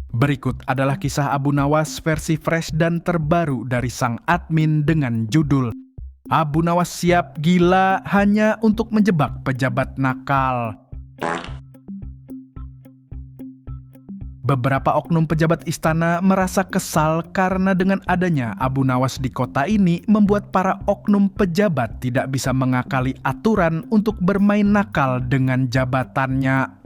Berikut adalah kisah Abu Nawas versi fresh dan terbaru dari sang admin dengan judul Abu Nawas siap gila hanya untuk menjebak pejabat nakal. Beberapa oknum pejabat istana merasa kesal karena dengan adanya Abu Nawas di kota ini membuat para oknum pejabat tidak bisa mengakali aturan untuk bermain nakal dengan jabatannya.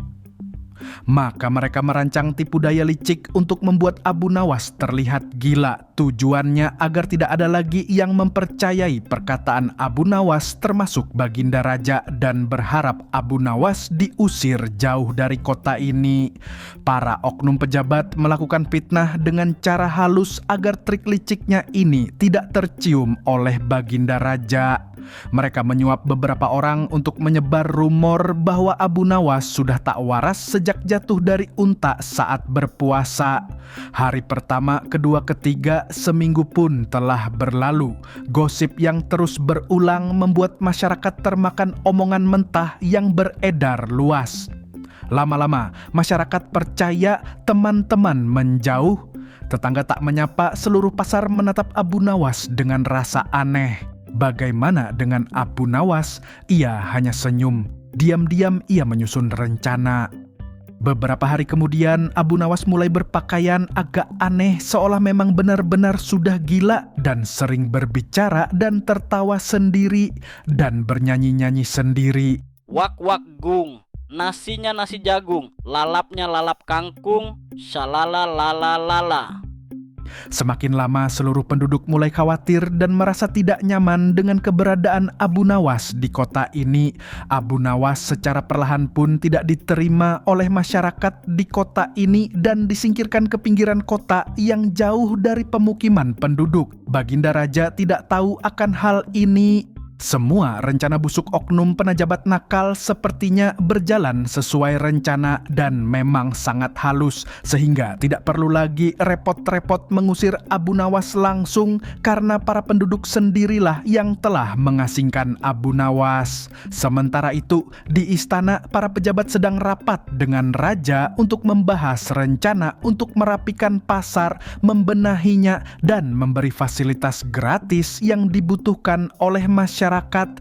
Maka mereka merancang tipu daya licik untuk membuat Abu Nawas terlihat gila. Tujuannya agar tidak ada lagi yang mempercayai perkataan Abu Nawas termasuk Baginda Raja dan berharap Abu Nawas diusir jauh dari kota ini. Para oknum pejabat melakukan fitnah dengan cara halus agar trik liciknya ini tidak tercium oleh Baginda Raja. Mereka menyuap beberapa orang untuk menyebar rumor bahwa Abu Nawas sudah tak waras sejak jatuh dari unta saat berpuasa. Hari pertama, kedua, ketiga, seminggu pun telah berlalu. Gosip yang terus berulang membuat masyarakat termakan omongan mentah yang beredar luas. Lama-lama, masyarakat percaya, teman-teman menjauh. Tetangga tak menyapa, seluruh pasar menatap Abu Nawas dengan rasa aneh. Bagaimana dengan Abu Nawas? Ia hanya senyum. Diam-diam ia menyusun rencana. Beberapa hari kemudian, Abu Nawas mulai berpakaian agak aneh seolah memang benar-benar sudah gila dan sering berbicara dan tertawa sendiri dan bernyanyi-nyanyi sendiri. Wak-wak gung, nasinya nasi jagung, lalapnya lalap kangkung, shalala lala lala. Semakin lama seluruh penduduk mulai khawatir dan merasa tidak nyaman dengan keberadaan Abu Nawas di kota ini. Abu Nawas secara perlahan pun tidak diterima oleh masyarakat di kota ini dan disingkirkan ke pinggiran kota yang jauh dari pemukiman penduduk. Baginda Raja tidak tahu akan hal ini. Semua rencana busuk oknum penajabat nakal sepertinya berjalan sesuai rencana dan memang sangat halus, sehingga tidak perlu lagi repot-repot mengusir Abu Nawas langsung karena para penduduk sendirilah yang telah mengasingkan Abu Nawas. Sementara itu, di istana para pejabat sedang rapat dengan raja untuk membahas rencana untuk merapikan pasar, membenahinya, dan memberi fasilitas gratis yang dibutuhkan oleh masyarakat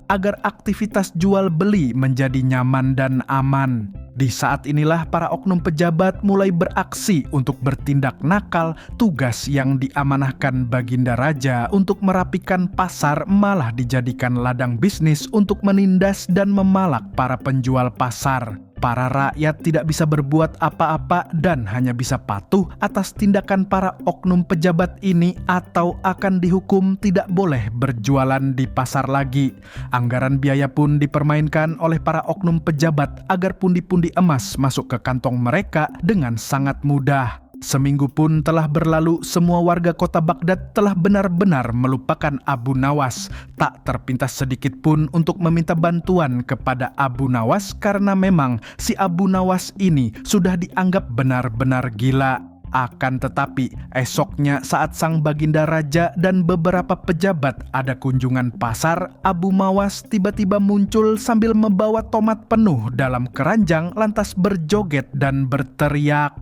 agar aktivitas jual beli menjadi nyaman dan aman. Di saat inilah para oknum pejabat mulai beraksi untuk bertindak nakal. Tugas yang diamanahkan Baginda Raja untuk merapikan pasar malah dijadikan ladang bisnis untuk menindas dan memalak para penjual pasar. Para rakyat tidak bisa berbuat apa-apa dan hanya bisa patuh atas tindakan para oknum pejabat ini atau akan dihukum tidak boleh berjualan di pasar lagi. Anggaran biaya pun dipermainkan oleh para oknum pejabat agar pundi-pundi emas masuk ke kantong mereka dengan sangat mudah. Seminggu pun telah berlalu, semua warga kota Baghdad telah benar-benar melupakan Abu Nawas. Tak terpintas sedikit pun untuk meminta bantuan kepada Abu Nawas karena memang si Abu Nawas ini sudah dianggap benar-benar gila. Akan tetapi, esoknya saat sang Baginda Raja dan beberapa pejabat ada kunjungan pasar, Abu Nawas tiba-tiba muncul sambil membawa tomat penuh dalam keranjang lantas berjoget dan berteriak.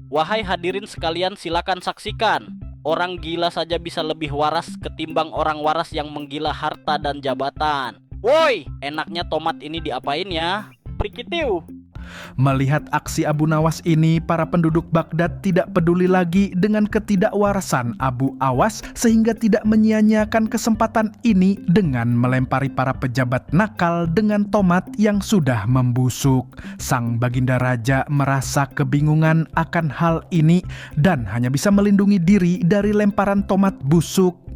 Wahai hadirin sekalian, silakan saksikan. Orang gila saja bisa lebih waras ketimbang orang waras yang menggila harta dan jabatan. Woi, enaknya tomat ini diapain ya? Prikitiu. Melihat aksi Abu Nawas ini, para penduduk Baghdad tidak peduli lagi dengan ketidakwarasan Abu Awas sehingga tidak menyia-nyiakan kesempatan ini dengan melempari para pejabat nakal dengan tomat yang sudah membusuk. Sang Baginda Raja merasa kebingungan akan hal ini dan hanya bisa melindungi diri dari lemparan tomat busuk.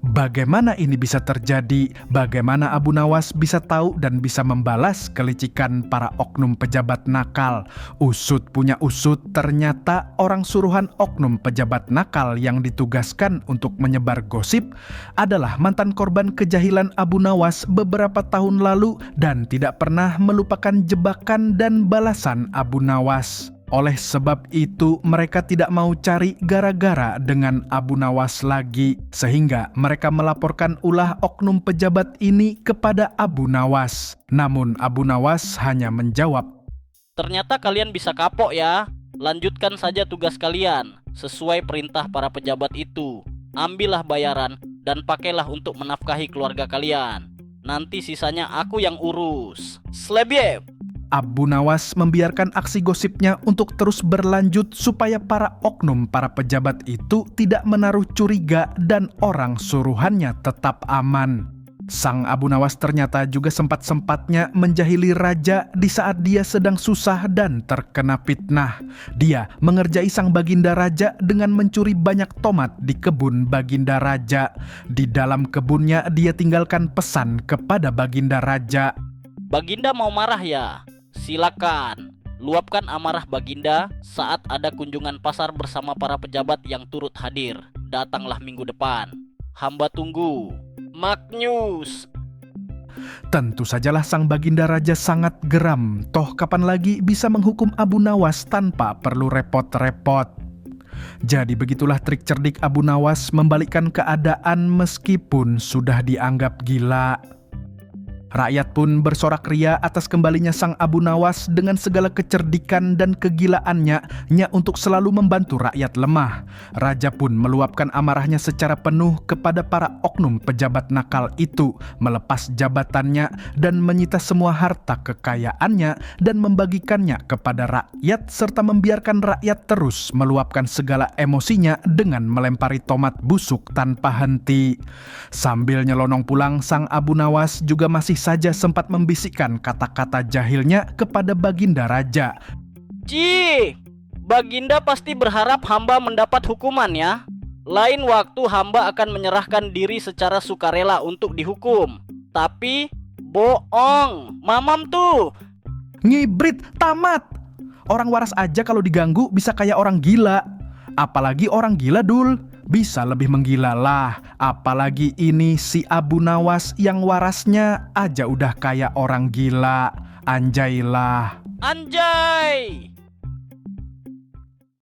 Bagaimana ini bisa terjadi? Bagaimana Abu Nawas bisa tahu dan bisa membalas kelicikan para oknum pejabat nakal? Usut punya usut, ternyata orang suruhan oknum pejabat nakal yang ditugaskan untuk menyebar gosip adalah mantan korban kejahilan Abu Nawas beberapa tahun lalu dan tidak pernah melupakan jebakan dan balasan Abu Nawas. Oleh sebab itu, mereka tidak mau cari gara-gara dengan Abu Nawas lagi, sehingga mereka melaporkan ulah oknum pejabat ini kepada Abu Nawas. Namun Abu Nawas hanya menjawab, ternyata kalian bisa kapok ya. Lanjutkan saja tugas kalian sesuai perintah para pejabat itu. Ambillah bayaran dan pakailah untuk menafkahi keluarga kalian. Nanti sisanya aku yang urus. Slebiep! Abu Nawas membiarkan aksi gosipnya untuk terus berlanjut supaya para oknum para pejabat itu tidak menaruh curiga dan orang suruhannya tetap aman. Sang Abu Nawas ternyata juga sempat-sempatnya menjahili raja di saat dia sedang susah dan terkena fitnah. Dia mengerjai sang baginda raja dengan mencuri banyak tomat di kebun baginda raja. Di dalam kebunnya dia tinggalkan pesan kepada baginda raja. Baginda mau marah ya? Silakan. Luapkan amarah Baginda saat ada kunjungan pasar bersama para pejabat yang turut hadir. Datanglah minggu depan. Hamba tunggu. Magnus. Tentu sajalah sang baginda raja sangat geram. Toh kapan lagi bisa menghukum Abu Nawas tanpa perlu repot-repot. Jadi begitulah trik cerdik Abu Nawas membalikkan keadaan meskipun sudah dianggap gila. Rakyat pun bersorak ria atas kembalinya sang Abu Nawas dengan segala kecerdikan dan kegilaannya untuk selalu membantu rakyat lemah. Raja pun meluapkan amarahnya secara penuh kepada para oknum pejabat nakal itu, melepas jabatannya dan menyita semua harta kekayaannya dan membagikannya kepada rakyat serta membiarkan rakyat terus meluapkan segala emosinya dengan melempari tomat busuk tanpa henti. Sambil nyelonong pulang, sang Abu Nawas juga masih saja sempat membisikkan kata-kata jahilnya kepada baginda raja. Cih, Baginda pasti berharap hamba mendapat hukuman ya. Lain waktu hamba akan menyerahkan diri secara sukarela untuk dihukum. Tapi, bohong, mamam tuh. Ngibrit, tamat. Orang waras aja kalau diganggu bisa kayak orang gila. Apalagi orang gila, Dul. Bisa lebih menggila lah. Apalagi ini si Abu Nawas yang warasnya aja udah kayak orang gila. Anjailah. Anjay!